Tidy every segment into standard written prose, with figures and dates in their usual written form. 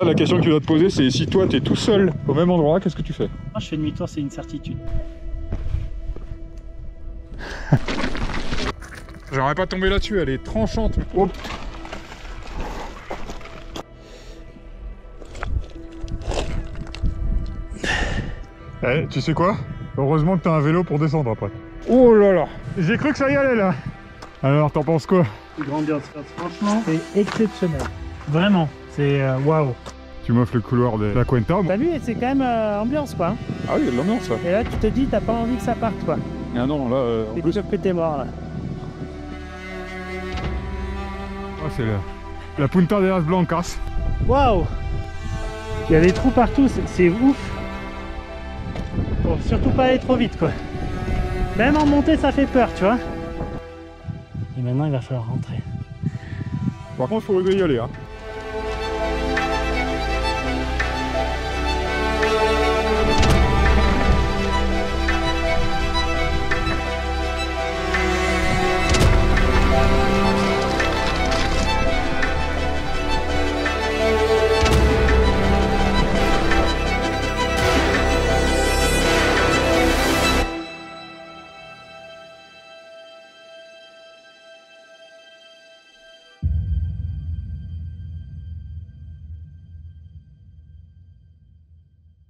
La question que tu dois te poser, c'est si toi t'es tout seul au même endroit, qu'est-ce que tu fais? Moi je fais demi-tour, c'est une certitude. J'aimerais pas tomber là-dessus, elle est tranchante. Oh. Eh, tu sais quoi? Heureusement que t'as un vélo pour descendre après. Oh là là! J'ai cru que ça y allait là! Alors, t'en penses quoi? Grandiose, franchement, c'est exceptionnel. Vraiment, c'est waouh. Tu m'offres le couloir de la Cuenta. T'as vu, c'est quand même ambiance quoi. Hein. Ah oui, il y a de l'ambiance là. Et là, tu te dis, t'as pas envie que ça parte quoi. Ah non, là, en Et plus... tu as pété mort là. Ah, c'est la Punta de las Blancas. Waouh! Il y a des trous partout, c'est ouf. Faut surtout pas aller trop vite quoi. Même en montée, ça fait peur, tu vois. Et maintenant, il va falloir rentrer. Par contre, il faut oser y aller. Hein.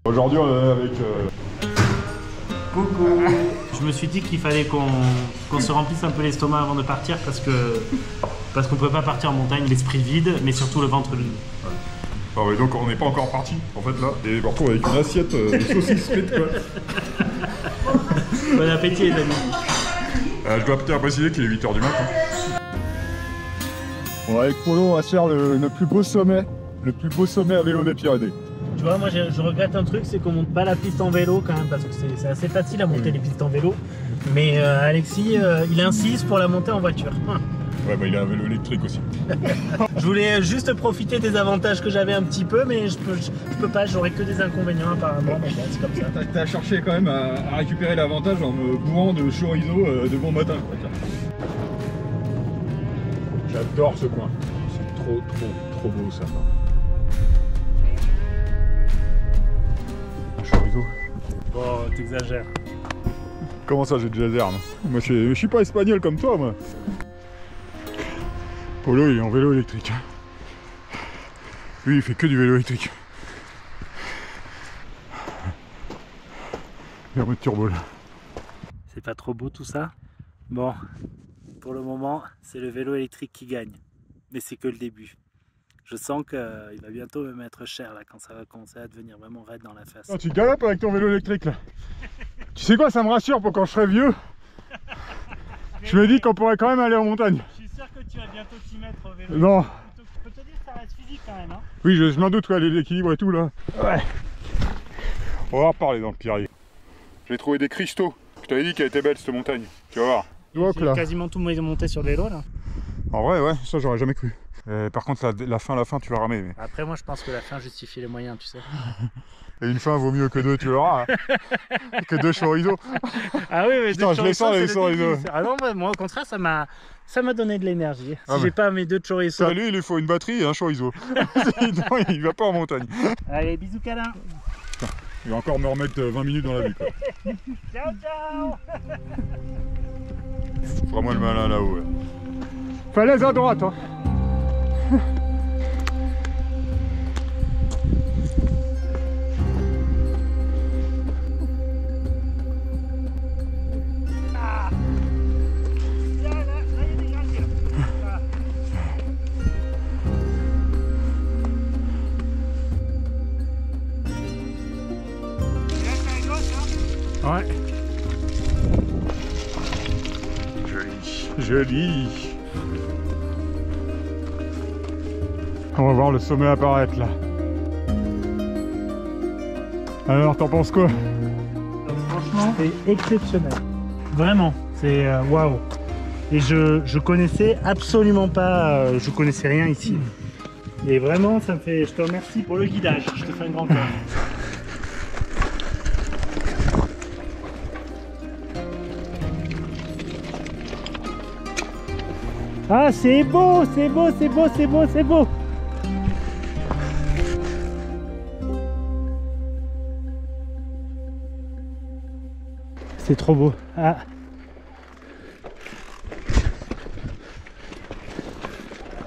Aujourd'hui, on est avec... Coucou. Je me suis dit qu'il fallait qu'on se remplisse un peu l'estomac avant de partir parce qu'on peut pas partir en montagne l'esprit vide, mais surtout le ventre vide. Ah ouais, donc on n'est pas encore parti, en fait, là. Et on se retrouve avec une assiette de saucisses frites, quoi. Bon appétit, les amis. Je dois peut-être préciser qu'il est 8 h du matin. Bon, avec Polo, on va se faire le plus beau sommet à vélo des Pyrénées. Tu vois, moi je regrette un truc, c'est qu'on monte pas la piste en vélo quand même, parce que c'est assez facile à monter les pistes en vélo. Mais Alexis, il insiste pour la monter en voiture. Ouais, bah il a un vélo électrique aussi. Je voulais juste profiter des avantages que j'avais un petit peu, mais je peux pas, j'aurais que des inconvénients apparemment, mais bon, c'est comme ça. T'as cherché quand même à récupérer l'avantage en me bourrant de chorizo de bon matin. J'adore ce coin. C'est trop beau ça. Un chorizo. Bon, t'exagères. Comment ça, j'ai déjà l'air? Moi, je suis pas espagnol comme toi, moi. Polo, il est en vélo électrique. Lui, il fait que du vélo électrique. Il est en mode turbo là. C'est pas trop beau tout ça? Bon, pour le moment, c'est le vélo électrique qui gagne. Mais c'est que le début. Je sens qu'il va bientôt me mettre cher là, quand ça va commencer à devenir vraiment raide dans la face. Oh, tu galopes avec ton vélo électrique là. Tu sais quoi, ça me rassure pour quand je serai vieux. Je me dis qu'on pourrait quand même aller en montagne. Je suis sûr que tu vas bientôt t'y mettre au vélo. Non. Je peux te dire que ça reste physique quand même. Hein. Oui, je m'en doute, l'équilibre et tout là. Ouais. On va en reparler dans le pire. J'ai trouvé des cristaux. Je t'avais dit qu'elle était belle cette montagne. Tu vas voir. J'ai quasiment tout monté sur le vélo là. En vrai, ouais, ça j'aurais jamais cru. Par contre, la fin, tu vas ramer. Mais... Après, moi je pense que la fin justifie les moyens, tu sais. Et une fin vaut mieux que deux, tu l'auras. Hein. Que deux chorizo. Ah oui, mais putain, je les sens les chorizo. Ah non, moi au contraire, ça m'a donné de l'énergie. Ah si j'ai pas mes deux chorizo. Lui, il lui faut une batterie et un chorizo. Sinon, il va pas en montagne. Allez, bisous câlin. Il va encore me remettre 20 minutes dans la vie. Quoi. Ciao, ciao. Fera-moi le malin là-haut. Ouais. Falaise à droite. Hein. Ouais. Joli. On va voir le sommet apparaître là. Alors, t'en penses quoi? Franchement, c'est exceptionnel. Vraiment, c'est waouh. Et je connaissais absolument pas, je connaissais rien ici. Et vraiment, ça me fait. Je te remercie pour le guidage. Je te fais un grand cœur. Ah, c'est beau, c'est beau, c'est beau, c'est beau, c'est beau. C'est trop beau. Ah.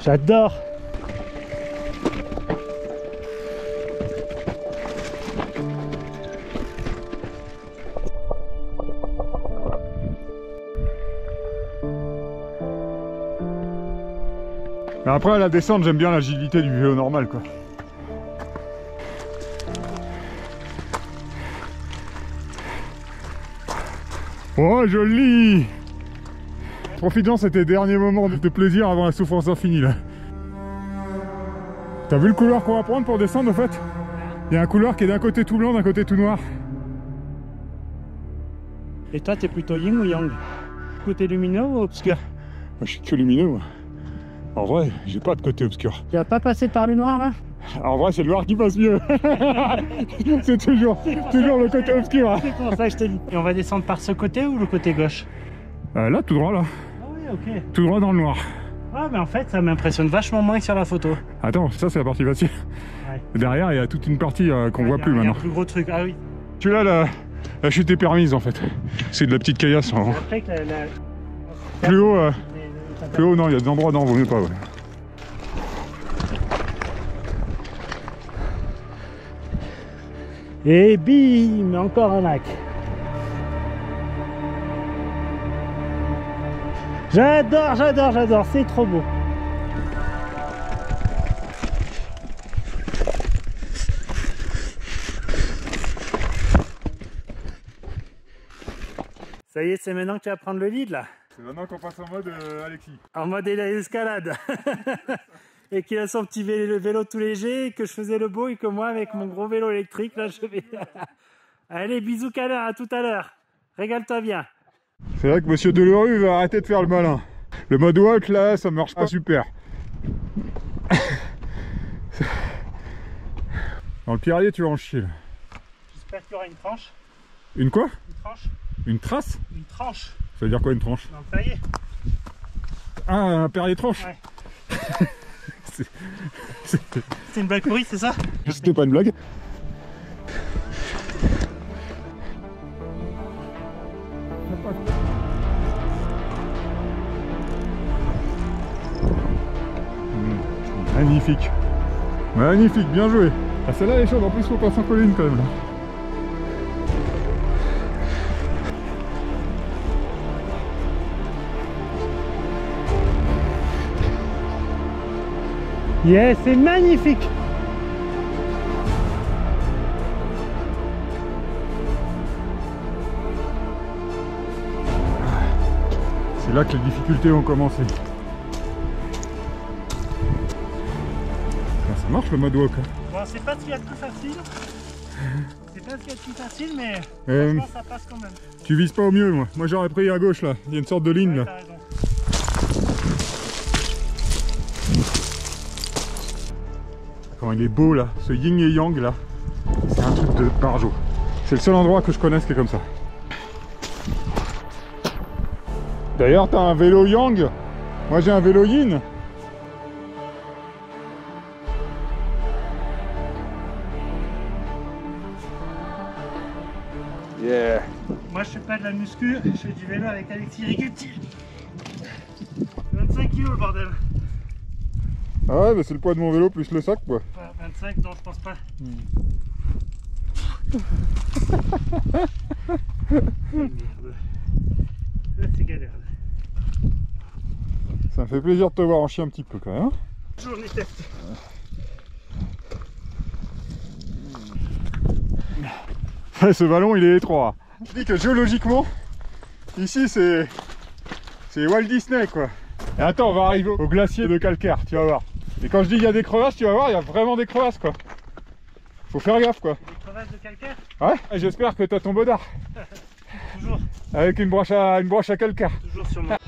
J'adore. Mais après à la descente, j'aime bien l'agilité du vélo normal quoi. Oh joli! Profites-en, c'était les derniers moments de plaisir avant la souffrance infinie là. T'as vu le couloir qu'on va prendre pour descendre en fait? Il y a un couloir qui est d'un côté tout blanc, d'un côté tout noir. Et toi, t'es plutôt yin ou yang? Côté lumineux ou obscur? Moi je suis que lumineux moi. En vrai, j'ai pas de côté obscur. Tu vas pas passer par le noir là? En vrai, c'est le noir qui passe mieux. C'est toujours le côté obscur. C'est pour ça que je t'ai dit. Et on va descendre par ce côté ou le côté gauche? Là, tout droit là. Ah oui, ok. Tout droit dans le noir. Ah, mais en fait, ça m'impressionne vachement moins que sur la photo. Attends, ça c'est la partie facile. Ouais. Derrière, il y a toute une partie qu'on voit plus maintenant. Un plus gros truc, ah oui. Tu là, la chute est permise en fait. C'est de la petite caillasse. Hein. Après que Plus haut, non, il y a des endroits, non, vaut mieux pas. Ouais. Et bim, encore un lac. J'adore, j'adore, j'adore, c'est trop beau. Ça y est, c'est maintenant que tu vas prendre le lead là. C'est maintenant qu'on passe en mode Alexis. En mode escalade. Et qu'il a son petit vélo tout léger, que je faisais le beau et que moi avec mon gros vélo électrique là je vais... Allez, bisous câlin, à tout à l'heure. Régale-toi bien. C'est vrai que monsieur Delerue va arrêter de faire le malin. Le mode walk là, ça marche pas super. Dans le pierrier, tu vas en chier. J'espère qu'il y aura une tranche. Une quoi? Une tranche. Une trace? Une tranche. Ça veut dire quoi une tranche? Dans le pierrier. Ah, un pierrier tranche? Ouais. C'est une blague pourrie, c'est ça? C'était pas une blague. Magnifique. Magnifique, bien joué. Ah, celle-là elle est chaude, en plus faut pas s'en coller une quand même là. Yeah, c'est magnifique. C'est là que les difficultés ont commencé. Ah, ça marche le mode walk. Bon, c'est pas ce qu'il y a de plus facile. C'est pas ce qu'il y a de plus facile, mais franchement, ça passe quand même. Tu vises pas au mieux, moi. Moi j'aurais pris à gauche là. Il y a une sorte de ligne là. T'as raison. Comment il est beau là, ce yin et yang là. C'est un truc de barjo. C'est le seul endroit que je connaisse qui est comme ça. D'ailleurs, t'as un vélo yang. Moi j'ai un vélo yin. Yeah. Moi je fais pas de la muscu, je fais du vélo avec Alexis Ricuti. 25 kg le bordel. Ah ouais, bah c'est le poids de mon vélo plus le sac quoi. 25, non je pense pas. Merde. Là c'est galère. Ça me fait plaisir de te voir en chier un petit peu quand même. Journée test. Ce ballon il est étroit. Je dis que géologiquement, ici c'est Walt Disney quoi. Et attends, on va arriver au glacier de calcaire, tu vas voir. Et quand je dis il y a des crevasses, tu vas voir, il y a vraiment des crevasses quoi. Faut faire gaffe quoi. Des crevasses de calcaire? Ouais, j'espère que t'as ton bodard. Toujours. Avec une broche à calcaire. Toujours sur moi.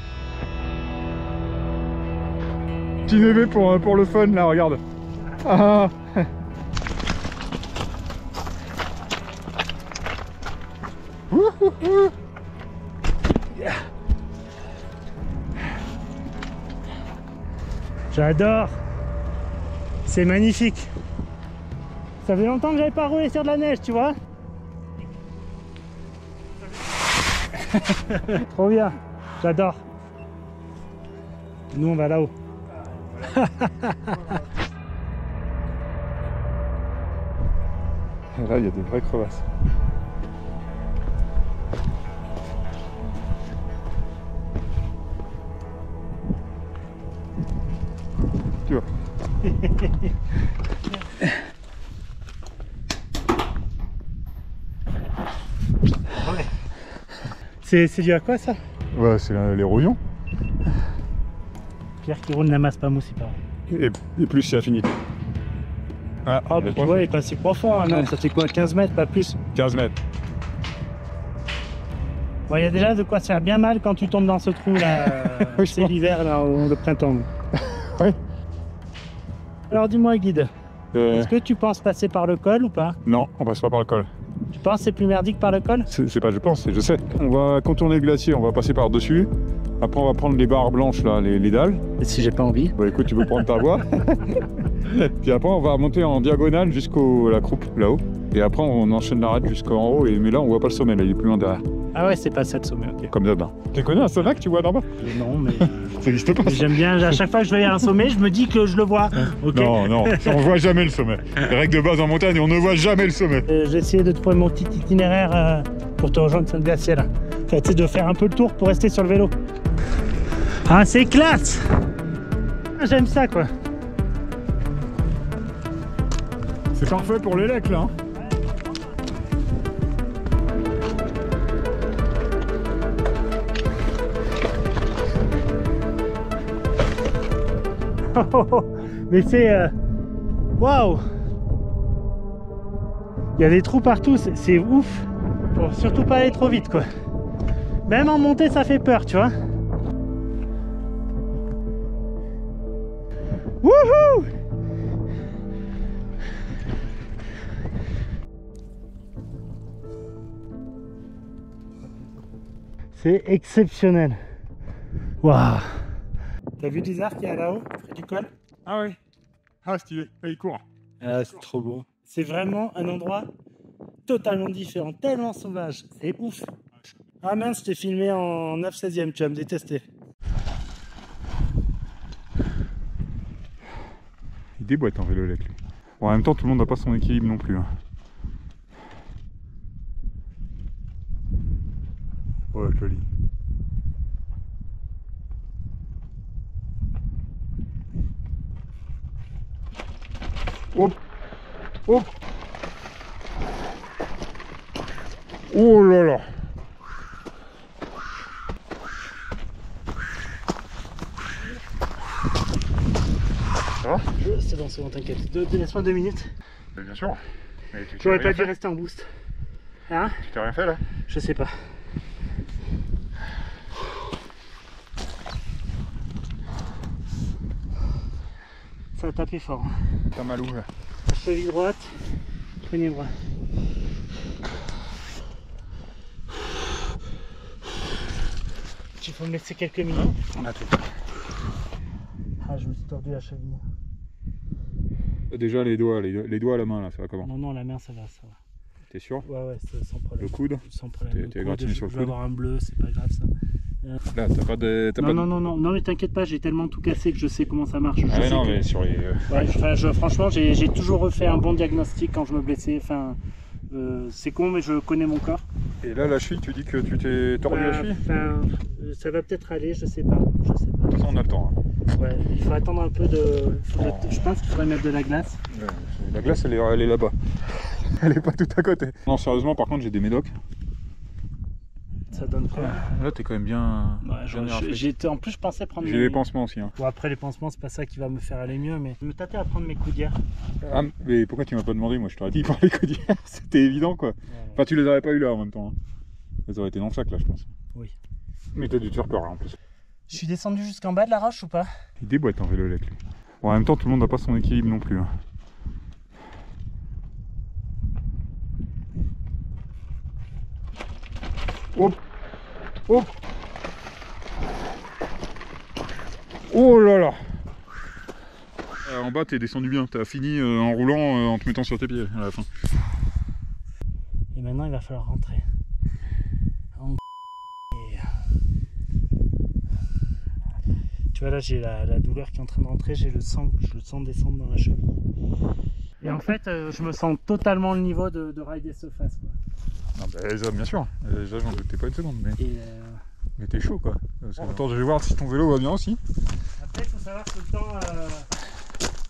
Petit névé pour le fun là, regarde. Ah. Yeah. J'adore. C'est magnifique. Ça fait longtemps que j'avais pas roulé sur de la neige, tu vois. Trop bien, j'adore. Nous on va là-haut. Et là, il y a des vraies crevasses. Tu vois. Ouais. C'est dû à quoi ça? Ouais, c'est l'érosion. Pierre qui roule n'amasse pas mousse, il paraît. Et plus, c'est infini. Ah, bah tu vois, il est pas si profond, hein, non, ça fait quoi, 15 mètres, pas plus? 15 mètres. Bon, il y a déjà de quoi se faire bien mal quand tu tombes dans ce trou là. C'est l'hiver là, ou le printemps. Ouais. Alors dis-moi guide, est-ce que tu penses passer par le col ou pas? Non, on passe pas par le col. Tu penses que c'est plus merdique par le col? C'est pas je pense, c'est je sais. On va contourner le glacier, on va passer par-dessus. Après on va prendre les barres blanches là, les dalles. Et si j'ai pas envie? Bah écoute, tu peux prendre ta voie. Puis après on va remonter en diagonale jusqu'à la croupe là-haut. Et après on enchaîne l'arête jusqu'en haut. Mais là on voit pas le sommet, là il est plus loin derrière. Ah ouais, c'est pas ça le sommet, ok. Comme d'hab. Tu connais un sommet que tu vois d'en bas? Non, mais Ça n'existe pas. j'aime bien, à chaque fois que je vais à un sommet, je me dis que je le vois. Okay. Non, non, on voit jamais le sommet. Les règles de base en montagne, on ne voit jamais le sommet. J'ai essayé de trouver mon petit itinéraire pour te rejoindre sur le glacier là. Enfin, tu sais, de faire un peu le tour pour rester sur le vélo. Ah, c'est classe! J'aime ça quoi. C'est parfait pour les lacs là. Hein. Mais c'est... Waouh! Il y a des trous partout, c'est ouf. Faut surtout pas aller trop vite quoi. Même en montée ça fait peur, tu vois. Wouhou! C'est exceptionnel. Waouh! T'as vu les arbres qu'il y a là-haut, près du col? Ah oui. Ah stylé, il court. Ah, c'est trop beau. C'est vraiment un endroit totalement différent, tellement sauvage. C'est ouf. Ah mince, je t'ai filmé en 9/16e, tu vas me détester. Il déboîte en vélo avec lui. Bon, en même temps, tout le monde n'a pas son équilibre non plus. Hein. Ouais, joli. Hop! Hop! Oh là là! Ça va? C'est bon, t'inquiète. Laisse-moi 2 minutes. Bien sûr. Mais tu J'aurais pas dû rester en boost. Hein? Tu t'as rien fait là? Je sais pas. Ça a tapé fort. T'as mal où là? Cheville droite, poignet droit. Il faut me laisser quelques minutes. On a tout. Ah, je me suis tordu la cheville. Déjà les doigts à la main là, ça va comment? Non, non, la main ça va, ça va. T'es sûr? Ouais, c'est sans problème. Le coude? Sans problème. T'es gratiné sur le coude. Je vais coude? avoir un bleu, c'est pas grave ça. Là, t'as pas de... Non, mais t'inquiète pas, j'ai tellement tout cassé que je sais comment ça marche. Ah ouais, non, mais sur les... Ouais, franchement, j'ai toujours refait un bon diagnostic quand je me blessais. Enfin, c'est con, mais je connais mon corps. Et là, la cheville, tu dis que tu t'es tordu la cheville? Enfin, ça va peut-être aller, je sais pas. De toute façon, on a le temps. Hein. Ouais, il faut attendre un peu de... Je pense qu'il faudrait mettre de la glace. La glace, elle est là-bas. Elle est pas tout à côté. Non, sérieusement, par contre, j'ai des médocs. Ça donne quoi? Là, t'es quand même bien... Ouais, en plus, je pensais prendre... J'ai des pansements aussi. Hein. Bon, après, les pansements, c'est pas ça qui va me faire aller mieux, mais... Je me tâtais à prendre mes coudières. Ah, mais pourquoi tu m'as pas demandé? Moi, je t'aurais dit pour les coudières. C'était évident, quoi. Ouais. Enfin, tu les aurais pas eu là, en même temps. Hein. Elles auraient été dans le sac, là, je pense. Oui. Mais t'as dû te faire peur, là, en plus. Je suis descendu jusqu'en bas de la roche ou pas? Il déboîte en vélo avec lui. Bon, en même temps, tout le monde n'a pas son équilibre non plus. Hein. Hop! Hop! Oh là là! En bas, t'es descendu bien. T'as fini en roulant en te mettant sur tes pieds à la fin. Et maintenant, il va falloir rentrer. Tu vois là, j'ai la douleur qui est en train de rentrer, je le sens descendre dans la cheville. Et en fait, je me sens totalement le niveau de Rider Surface, quoi. Non, bah, ça, bien sûr, déjà j'en doutais pas une seconde, mais, Et mais t'es chaud quoi. Attends, je vais voir si ton vélo va bien aussi. après, il faut savoir que le temps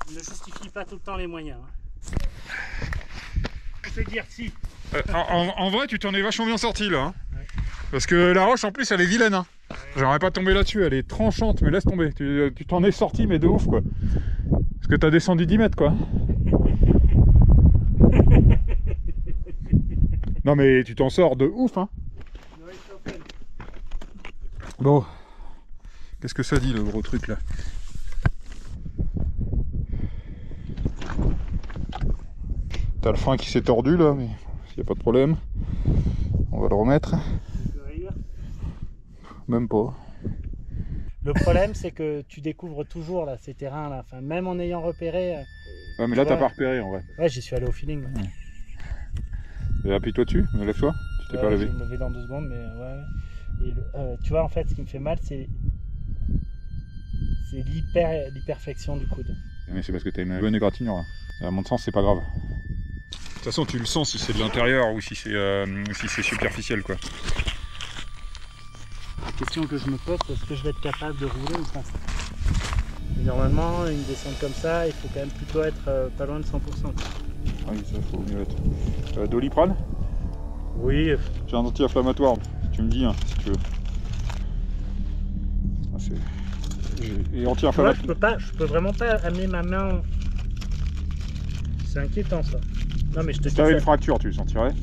ne justifie pas tout le temps les moyens. Hein. Je peux dire si. En vrai, tu t'en es vachement bien sorti là. Hein. Ouais. Parce que la roche en plus elle est vilaine. Hein. Ouais. J'aimerais pas tomber là-dessus, elle est tranchante, mais laisse tomber. Tu t'en es sorti, mais de ouf quoi. Parce que t'as descendu 10 mètres quoi. Non mais tu t'en sors de ouf hein. Bon, qu'est-ce que ça dit le gros truc là? T'as le frein qui s'est tordu là, mais il n'y a pas de problème. On va le remettre. Même pas. Le problème c'est que tu découvres toujours là, ces terrains là, enfin, même en ayant repéré. Ouais mais là t'as pas repéré en vrai. Ouais, j'y suis allé au feeling. Ouais. Et appuie-toi dessus, lève-toi. Tu t'es pas levé. Je vais me lever dans 2 secondes, mais ouais. Et tu vois, en fait, ce qui me fait mal, c'est l'hyperflexion du coude. Mais c'est parce que t'as une bonne égratignure là. À mon sens, c'est pas grave. De toute façon, tu le sens si c'est de l'intérieur ou si c'est superficiel quoi. La question que je me pose, est-ce que je vais être capable de rouler ou pas? Et normalement, une descente comme ça, il faut quand même plutôt être pas loin de 100%. Ah oui, ça faut mieux être. Doliprane? Oui. J'ai un anti-inflammatoire, tu me dis hein, si tu veux. Ah, et anti-inflammatoire. Je peux vraiment pas amener ma main. C'est inquiétant ça. Non mais je te dis. Si t'avais une fracture, tu le sentirais?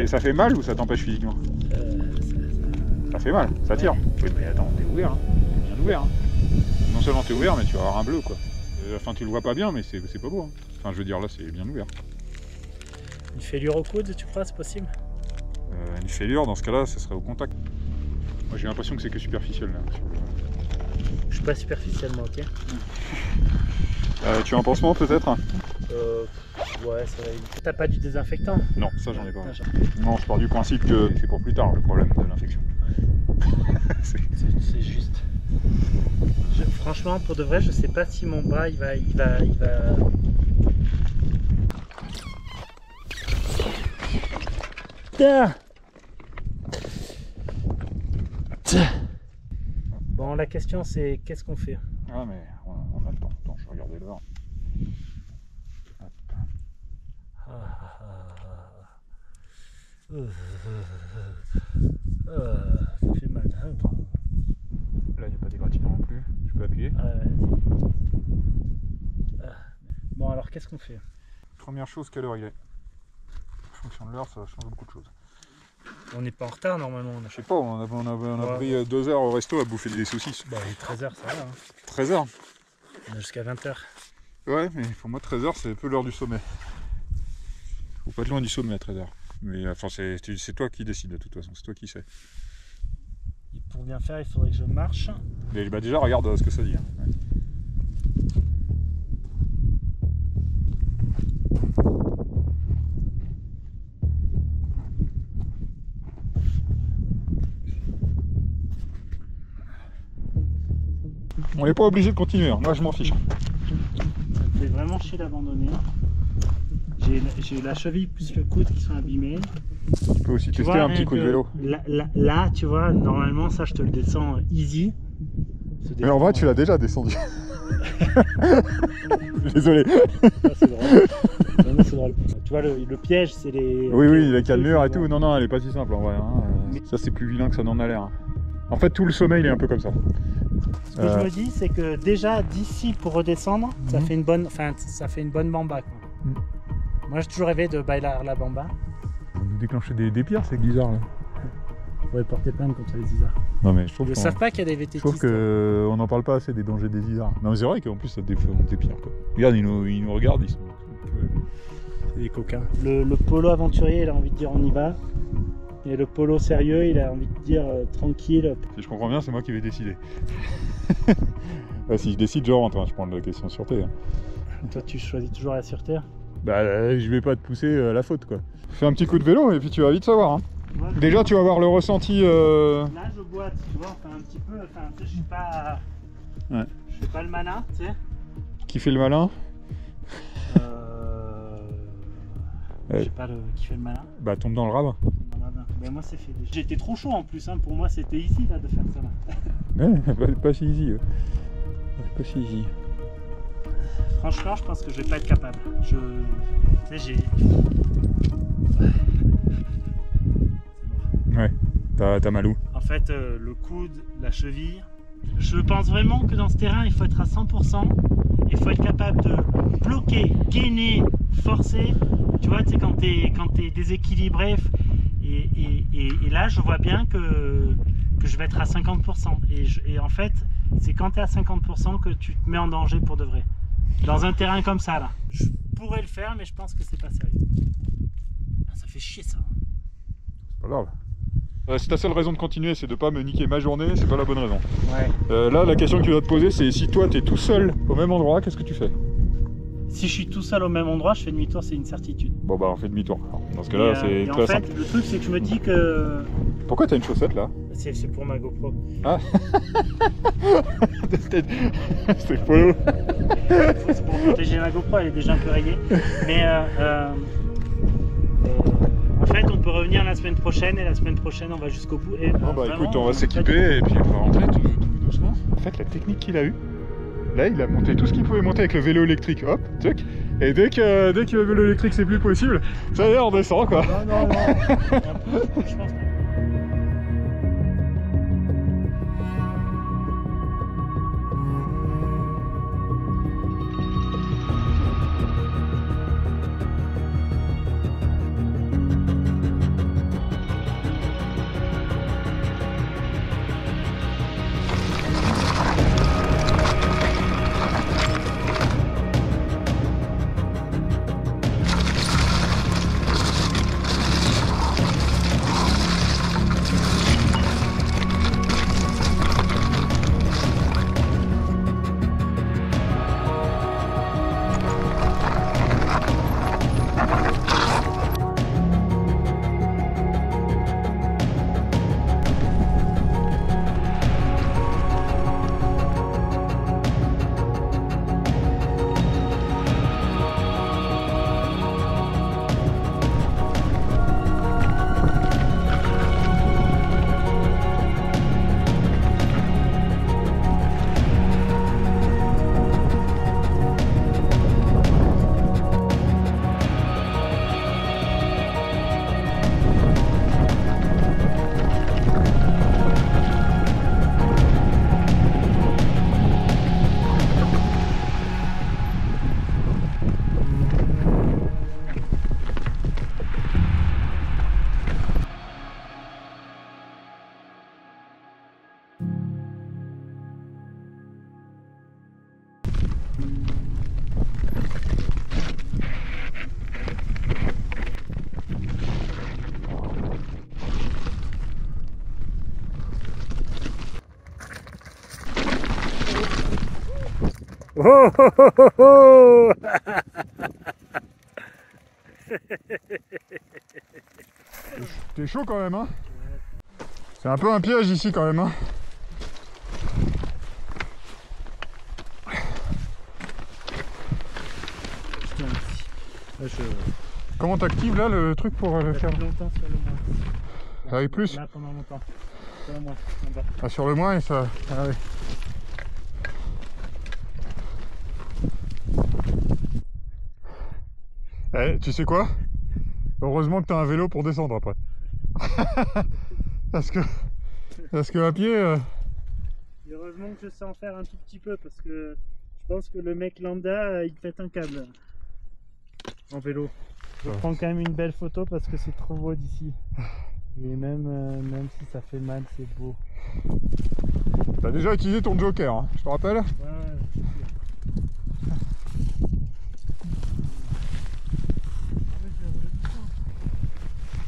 Ça fait mal ou ça t'empêche physiquement? Ça fait mal, ça tire. Oui mais attends, t'es ouvert, hein. T'es bien ouvert. Hein. Non seulement t'es ouvert, mais tu vas avoir un bleu quoi. Enfin tu le vois pas bien, mais c'est pas beau. Hein. Enfin je veux dire là c'est bien ouvert. Une fêlure au coude, tu crois, c'est possible? Une fêlure, dans ce cas-là, ça serait au contact. Moi j'ai l'impression que c'est que superficiel là. Je suis pas superficiel moi, ok. Tu as un pansement peut-être? Ouais, ça va. T'as pas du désinfectant? Non, ça j'en ai pas. Non, je pars du principe que c'est pour plus tard le problème de l'infection. C'est juste. Franchement, pour de vrai, je sais pas si mon bras il va... Bon, la question c'est qu'est-ce qu'on fait? Ah mais on a le temps. Attends, je vais regarder l'heure. Ça fait mal. Hein. Là, il n'y a pas d'égratignure non plus. Je peux appuyer. Bon, alors qu'est-ce qu'on fait? Première chose, quelle heure il est? En fonction de l'heure, ça change beaucoup de choses. On n'est pas en retard normalement. Je sais pas, on a pris 2 heures au resto à bouffer des saucisses. Bah, 13h, ça va. Hein. 13 heures? On a jusqu'à 20h. Ouais, mais pour moi, 13 heures, c'est un peu l'heure du sommet. Faut pas être loin du sommet à 13 heures. Mais enfin, c'est toi qui décides de toute façon, c'est toi qui sais. Et pour bien faire, il faudrait que je marche. Mais bah déjà, regarde ce que ça dit. Hein. Ouais. On n'est pas obligé de continuer, hein. Moi je m'en fiche. Ça me fait vraiment chier d'abandonner. J'ai la cheville plus le coude qui sont abîmés. Tu peux aussi tester un petit coup de vélo. Là, tu vois, normalement, ça je te le descends easy. Mais en vrai, tu l'as déjà descendu. Désolé. C'est drôle. Non, c'est drôle. Tu vois, le piège, c'est les. Oui, les cannelures et tout. Non, elle est pas si simple en vrai. Hein. Ça, c'est plus vilain que ça n'en a l'air. Hein. En fait, tout le sommet, il est un peu comme ça. Ce que je me dis, c'est que déjà d'ici pour redescendre, ça fait une bonne, ça fait une bonne bamba. Quoi. Moi, j'ai toujours rêvé de bailar la bamba. On nous déclencher des pires, ces guisards là. On pourrait porter plainte contre les isards. Non mais je trouve Ils ne savent pas qu'il y a des VTT. Je trouve qu'on n'en parle pas assez des dangers des isards. Non mais c'est vrai qu'en plus ça des pires quoi. Regarde, ils nous regardent, ils sont. C'est des coquins. Le polo aventurier, il a envie de dire on y va. Et le polo sérieux, il a envie de dire tranquille. Si je comprends bien, c'est moi qui vais décider. Si je décide, je rentre, hein, je prends la question sûreté. Hein. Toi, tu choisis toujours la sûreté? Bah, je vais pas te pousser à la faute quoi. Fais un petit coup de vélo et puis tu vas vite savoir. Hein. Tu vois, Déjà, tu vas avoir le ressenti. là, je boite, tu vois, enfin un petit peu. Enfin, tu sais, je suis pas. Ouais. Je fais pas le malin, tu sais. Qui fait le malin? Je sais pas qui fait le malin. Bah, tombe dans le ravin. Ben moi, c'est fait. J'étais trop chaud en plus, hein. Pour moi, c'était easy là de faire ça. Là. Ouais, pas si easy. Pas si easy. Franchement, je pense que je vais pas être capable. Tu sais, j'ai. Ouais, t'as mal où? En fait, le coude, la cheville. Je pense vraiment que dans ce terrain, il faut être à 100%. Il faut être capable de bloquer, gainer, forcer. Tu vois, tu sais, quand t'es déséquilibré. Et là, je vois bien que je vais être à 50%. Et en fait, c'est quand tu es à 50% que tu te mets en danger pour de vrai. Dans un terrain comme ça, là. Je pourrais le faire, mais je pense que c'est pas sérieux. Ça fait chier, ça. C'est pas grave. Si ta seule raison de continuer, c'est de pas me niquer ma journée, c'est pas la bonne raison. Ouais. Là, la question que tu dois te poser, c'est si toi, t'es tout seul au même endroit, qu'est-ce que tu fais? Si je suis tout seul au même endroit, je fais demi-tour, c'est une certitude. Bon bah, on fait demi-tour. Dans ce cas-là, c'est très simple. En fait, le truc, c'est que je me dis que... Pourquoi t'as une chaussette là? C'est pour ma GoPro. Ah. C'est faux. C'est pour protéger ma GoPro, elle est déjà un peu rayée. Mais en fait, on peut revenir la semaine prochaine et la semaine prochaine, on va jusqu'au bout. Et, Bon bah vraiment, écoute, on va s'équiper et puis on va rentrer tout doucement. En fait, la technique qu'il a eue, là, il a monté tout ce qu'il pouvait monter avec le vélo électrique, hop, tuc. Et dès que le vélo électrique c'est plus possible, ça y est, on descend quoi. Non. Je pense pas. Oh, oh, oh, oh, oh. T'es chaud quand même, hein? C'est un peu un piège ici quand même, hein? Comment t'actives là le truc pour le faire? Longtemps sur le moins. Ah oui, plus? Là pendant longtemps. Sur le moins, en bas. Ah, sur le moins et ça... Ah oui. Eh, tu sais quoi? Heureusement que t'as un vélo pour descendre après. parce que à pied... Et heureusement que je sais en faire un tout petit peu parce que je pense que le mec lambda il pète un câble en vélo. Je prends quand même une belle photo parce que c'est trop beau d'ici. Et même si ça fait mal, c'est beau. T'as déjà utilisé ton joker, hein, je te rappelle? Ouais, c'est sûr.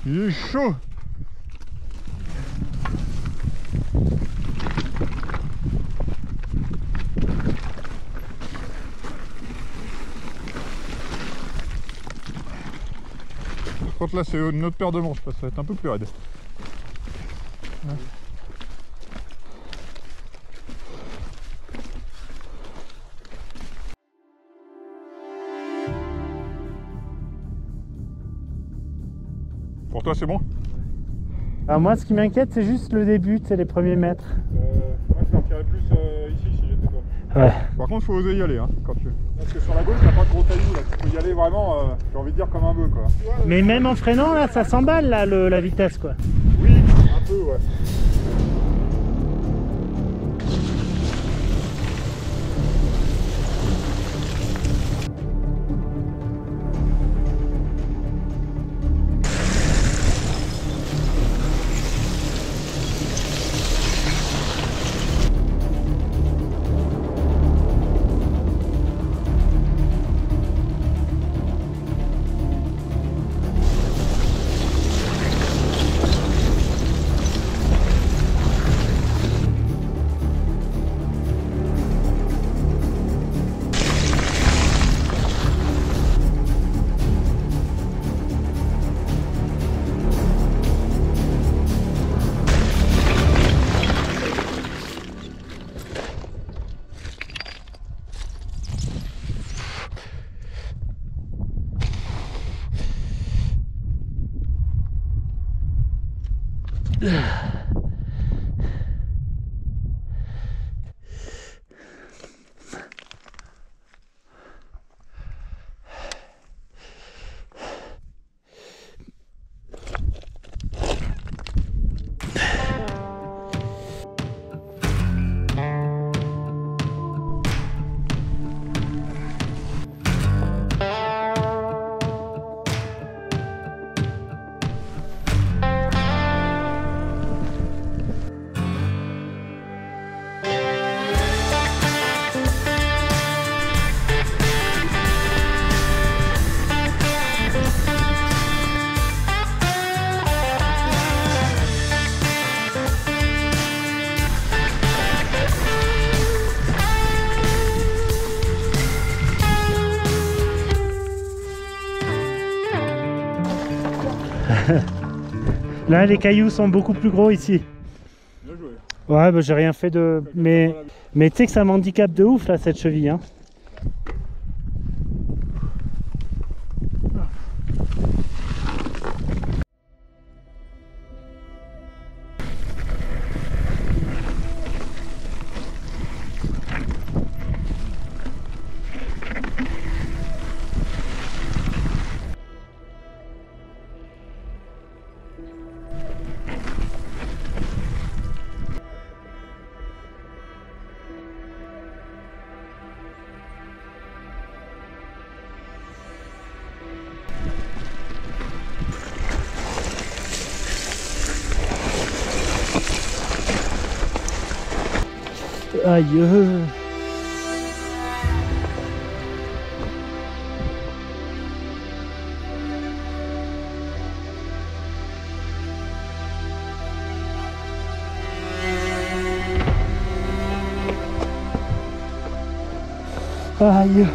Il est chaud. Par contre là c'est une autre paire de manches parce que ça va être un peu plus raide. Pour toi, c'est bon? Alors moi, ce qui m'inquiète, c'est juste le début, c'est les premiers mètres. Moi, je partirais plus ici si j'étais toi. Ouais. Par contre, faut oser y aller, hein, quand tu... Parce que sur la gauche, t'as pas de gros cailloux, là. Tu peux y aller vraiment, j'ai envie de dire, comme un bœuf, quoi. Mais même en freinant, là, ça s'emballe, là, la vitesse, quoi. Oui, un peu, ouais. Là, les cailloux sont beaucoup plus gros ici. Bien joué. Ouais, bah, j'ai rien fait de... Mais tu sais que ça m'handicape de ouf, là, cette cheville. Hein. Aïe. Aïe.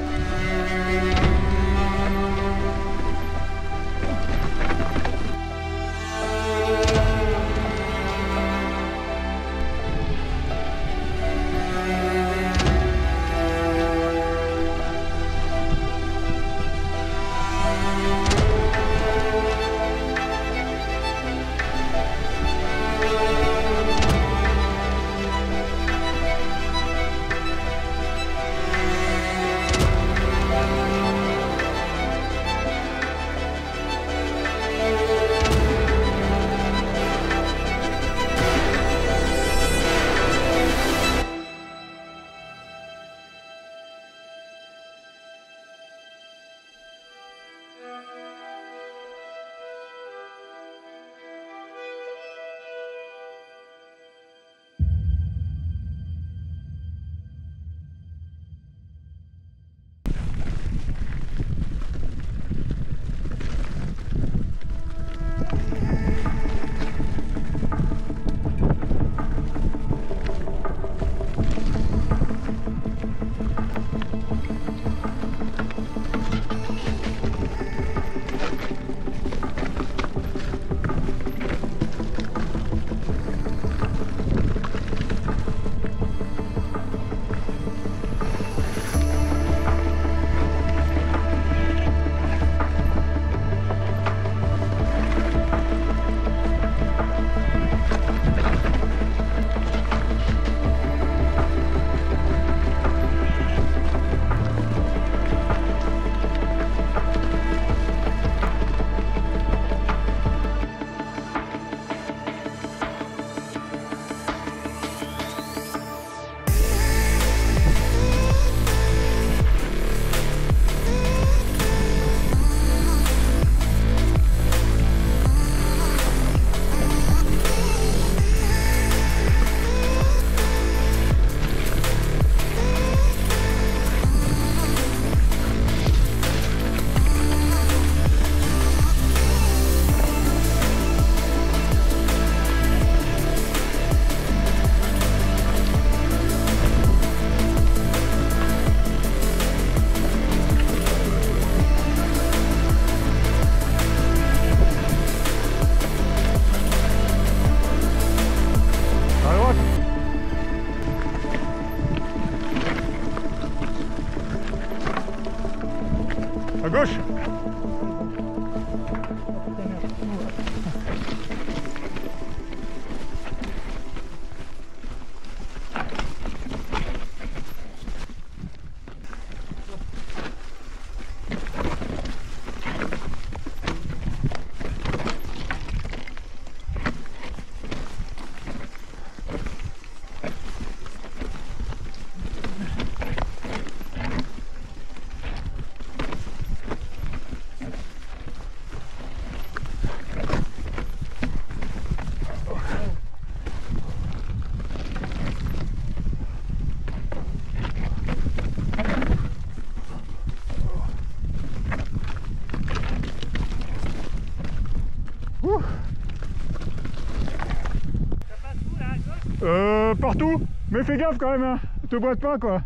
partout. Mais fais gaffe quand même, hein. Te boite pas quoi.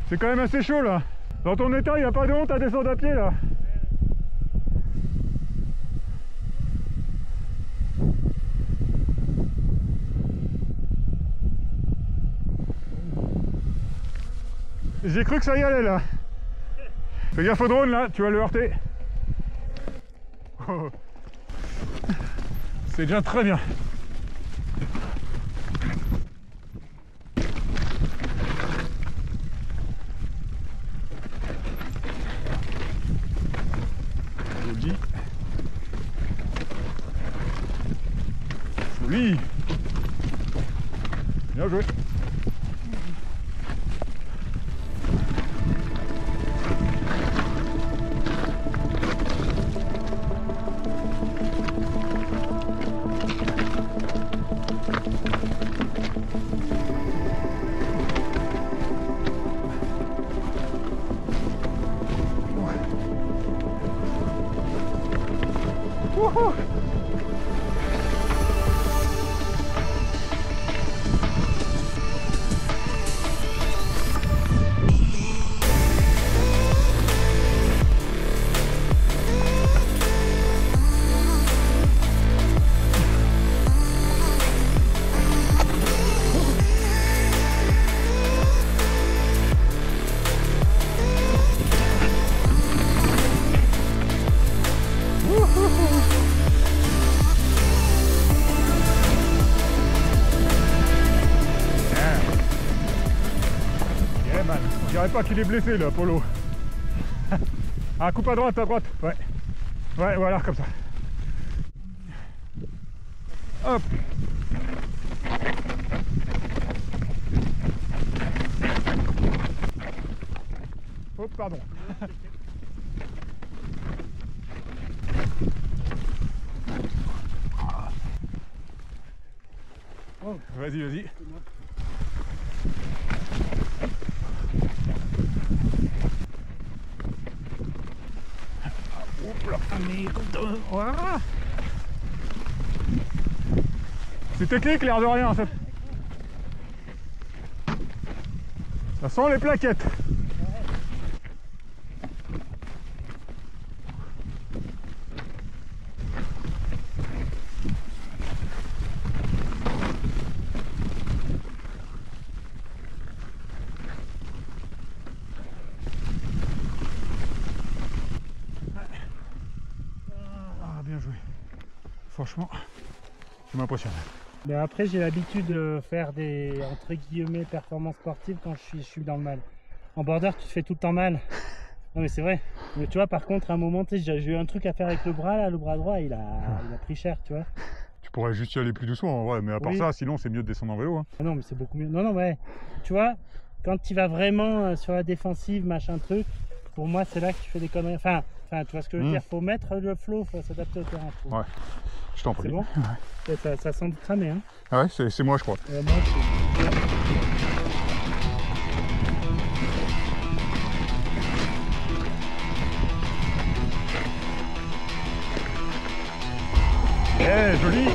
C'est quand même assez chaud là. Dans ton état, il n'y a pas de honte à descendre à pied là. J'ai cru que ça y allait là. Fais gaffe au drone là, tu vas le heurter. Oh. C'est déjà très bien. Joli. Joli. Bien joué. Wouhou! On dirait pas qu'il est blessé là, Polo. Ah, coupe à droite, ouais. Ouais, voilà, comme ça. Hop. Oh, pardon. Vas-y, vas-y. Voilà. C'est technique, l'air de rien. Ça sent les plaquettes. Bien joué. Franchement, tu m'impressionnes. Mais après, j'ai l'habitude de faire des, entre guillemets, performances sportives quand je suis dans le mal. En border, tu te fais tout le temps mal. Non mais c'est vrai. Mais tu vois, par contre, à un moment, tu sais, j'ai eu un truc à faire avec le bras, là, le bras droit, il a pris cher, tu vois. Tu pourrais juste y aller plus doucement, en vrai. Mais à part ça, sinon, c'est mieux de descendre en vélo. Hein. Ah non, mais c'est beaucoup mieux. Non, non, ouais. Tu vois, quand tu vas vraiment sur la défensive, machin truc, pour moi, c'est là que tu fais des conneries. Enfin, tu vois ce que je veux dire, faut mettre le flow, faut s'adapter au terrain. Ouais, je t'en prie. C'est bon. Ça sent cramé, hein. Ah ouais, c'est moi, je crois. Moi aussi. Eh, joli.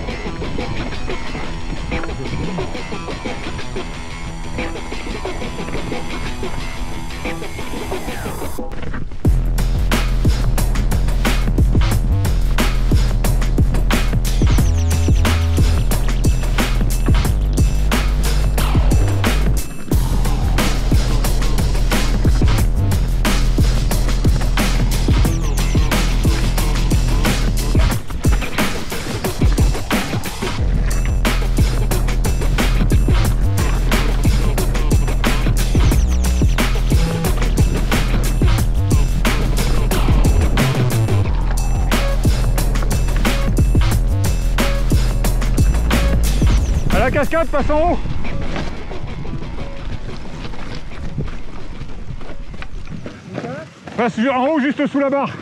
La cascade passe en haut. Passe en haut juste sous la barre.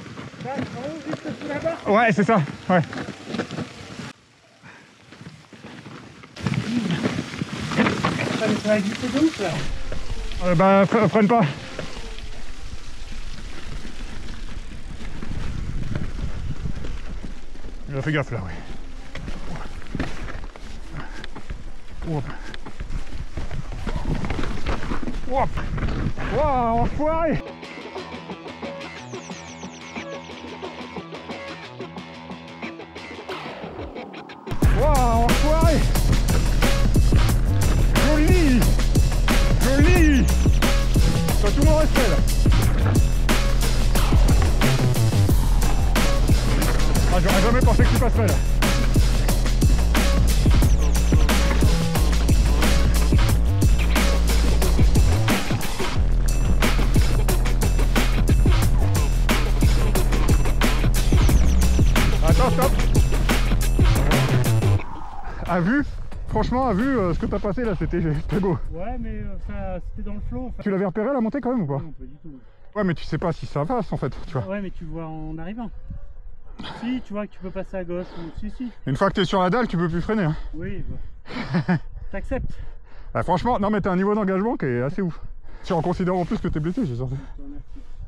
En haut, juste sous la barre. Ouais, c'est ça. Ouais. Ça va glisser de ouf là. Bah freine pas. Il a fait gaffe là, oui. Wouah, wouah, enfoiré. Wouah, enfoiré. Joli. Joli. T'as tout mon respect là. Ah, j'aurais jamais pensé que tu passerais là. Attends, stop. À vue, franchement, à vue, ce que t'as passé là, c'était beau. Ouais, mais c'était dans le flot. Tu l'avais repéré à la montée quand même ou pas? Non, pas du tout. Ouais, mais tu sais pas si ça passe en fait, tu vois. Ouais, mais tu vois en arrivant. Si, tu vois que tu peux passer à gauche ou... Si. Une fois que t'es sur la dalle, tu peux plus freiner. Hein. Oui, bah. T'acceptes. Ah, franchement, non mais t'as un niveau d'engagement qui est assez ouf. Si en considérant en plus que t'es blessé, j'ai sorti.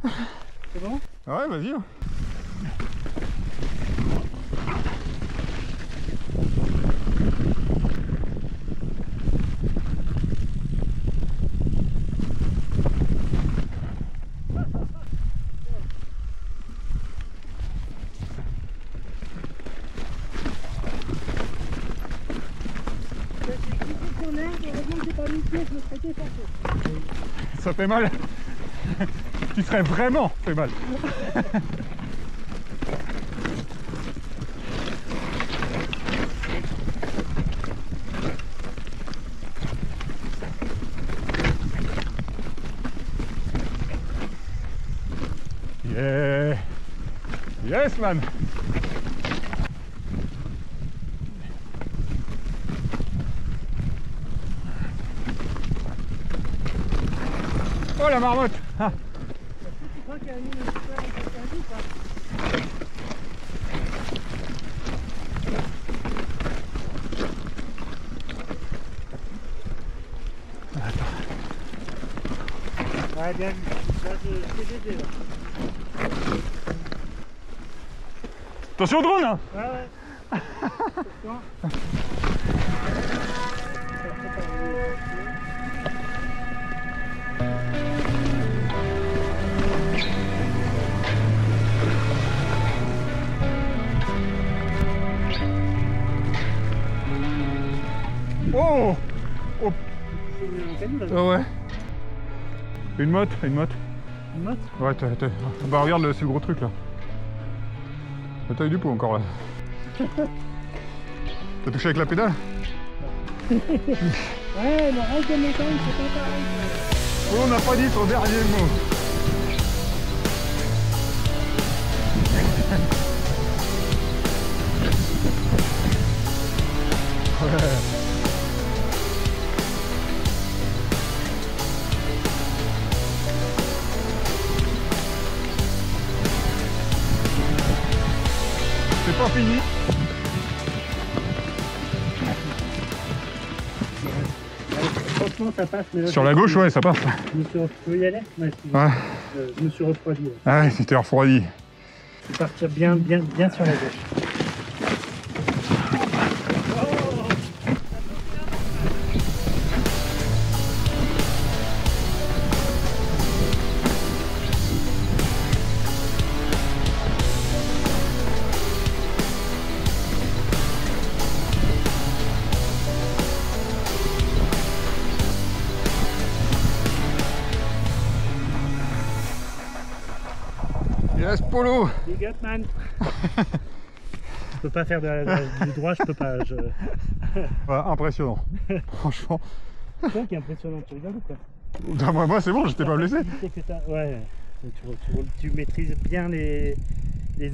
C'est bon? Ouais, vas-y. Hein. Ça fait mal. Tu serais vraiment fait mal. Yeah. Yes man. Oh la marmotte. Ah. Tu crois qu'il y a une histoire ou pas? Ouais, bien vu. Là, je t'ai aidé là. Attention au drone hein. Ouais, ouais. Oh. Oh. Ah ouais. Une motte, une motte. Une motte? Ouais, bah regarde, c'est le gros truc là. T'as eu du pot encore là. T'as touché avec la pédale? Ouais, le reste de mes temps, c'est pas pareil. Oh, on n'a pas dit son dernier mot. Ouais. C'est pas fini. Franchement, ça passe. Mais là, Sur la gauche, ouais, ça passe. Tu veux y aller? Ouais. Je me suis refroidi. Ouais. Ah ouais, c'était refroidi. Je vais partir bien sur la gauche. Yes, Polo. Big up, man. Je peux pas faire du droit, je peux pas. Ouais, impressionnant. Franchement. C'est toi qui est impressionnant, tu rigoles ou quoi? Moi c'est bon, j'étais pas blessé. Ouais, tu maîtrises bien les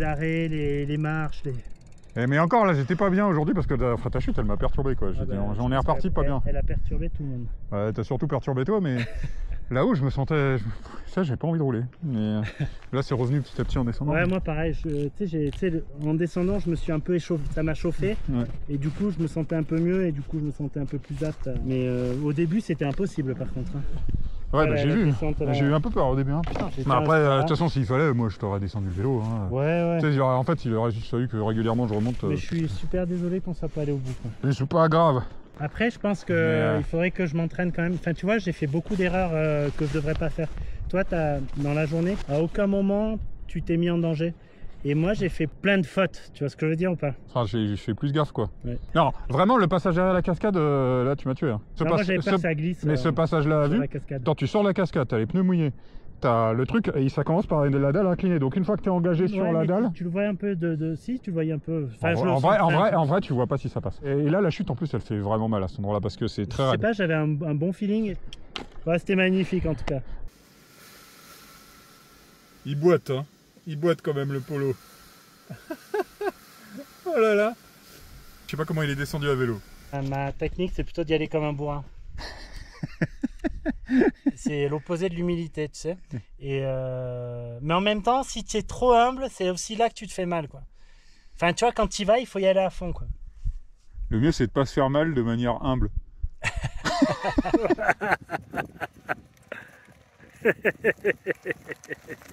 arrêts, les marches. Mais encore là, j'étais pas bien aujourd'hui parce que ta chute elle m'a perturbé quoi. J'en ai reparti pas bien. Elle a perturbé tout le monde. Ouais, t'as surtout perturbé toi, mais là-haut je me sentais. Ça, j'ai pas envie de rouler. Mais là c'est revenu petit à petit en descendant. Ouais, moi pareil, en descendant je me suis un peu échauffé, ça m'a chauffé. Ouais. Et du coup je me sentais un peu mieux et du coup je me sentais un peu plus apte. Mais au début c'était impossible par contre. Hein. Ouais, bah, j'ai vu. J'ai eu un peu peur au début. Hein. Putain, mais après, de toute façon, s'il fallait, moi je t'aurais descendu le vélo. Hein. Ouais. Tu sais, en fait, il aurait juste fallu que régulièrement je remonte. Mais je suis super désolé quand ça peut aller au bout. Mais c'est pas grave. Après, je pense qu'il faudrait que je m'entraîne quand même. Enfin, tu vois, j'ai fait beaucoup d'erreurs que je devrais pas faire. Toi, dans la journée, à aucun moment, tu t'es mis en danger. Et moi, j'ai fait plein de fautes. Tu vois ce que je veux dire ou pas? Enfin, j'ai fait plus gaffe, quoi. Ouais. Non, vraiment, le passage derrière la cascade, là, tu m'as tué. Hein. Moi, j'avais peur que ça glisse. Mais ce passage-là, à vue, quand tu sors la cascade, t'as les pneus mouillés. T'as le truc, et ça commence par la dalle inclinée. Donc, une fois que t'es engagé sur la dalle... Tu le vois un peu Si, tu le voyais un peu... Enfin, en vrai, tu vois pas si ça passe. Et là, la chute, en plus, elle fait vraiment mal à cet endroit-là, parce que c'est très raide. Je sais pas, j'avais un bon feeling. Ouais, c'était magnifique, en tout cas. Il boite, hein. Il boite quand même, le polo. Oh là là. Je sais pas comment il est descendu à vélo. Ma technique, c'est plutôt d'y aller comme un bourrin. C'est l'opposé de l'humilité, tu sais. Mais en même temps, si tu es trop humble, c'est aussi là que tu te fais mal, quoi. Enfin, tu vois, quand tu y vas, il faut y aller à fond, quoi. Le mieux, c'est de pas se faire mal de manière humble.